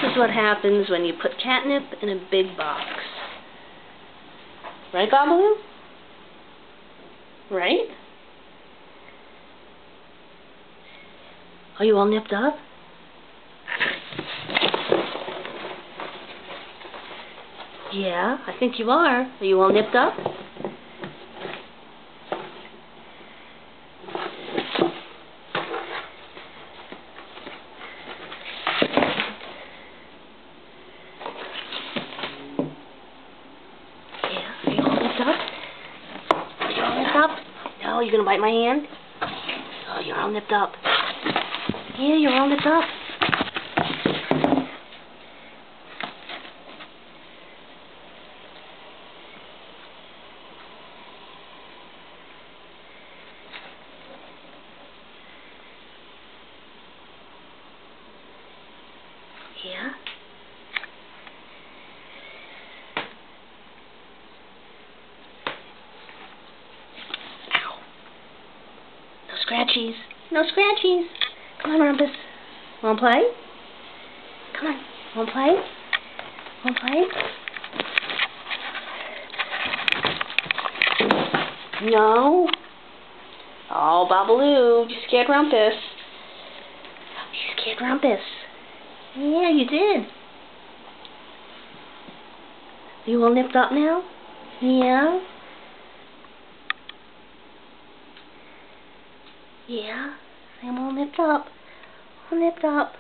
is what happens when you put catnip in a big box. Right, Babaloo? Right? Are you all nipped up? Yeah, I think you are. Are you all nipped up? Yeah, are you all nipped up? Are you all nipped up? No, you're gonna bite my hand? Oh, you're all nipped up. Yeah, you're all nipped up. Yeah? Ow. No scratchies. No scratchies. Come on, Rumpus. Wanna play? Come on. Wanna play? Wanna play? No. Oh, Babaloo, you scared Rumpus. You scared Rumpus. Yeah, you did. Are you all nipped up now? Yeah? Yeah? I'm all nipped up. All nipped up.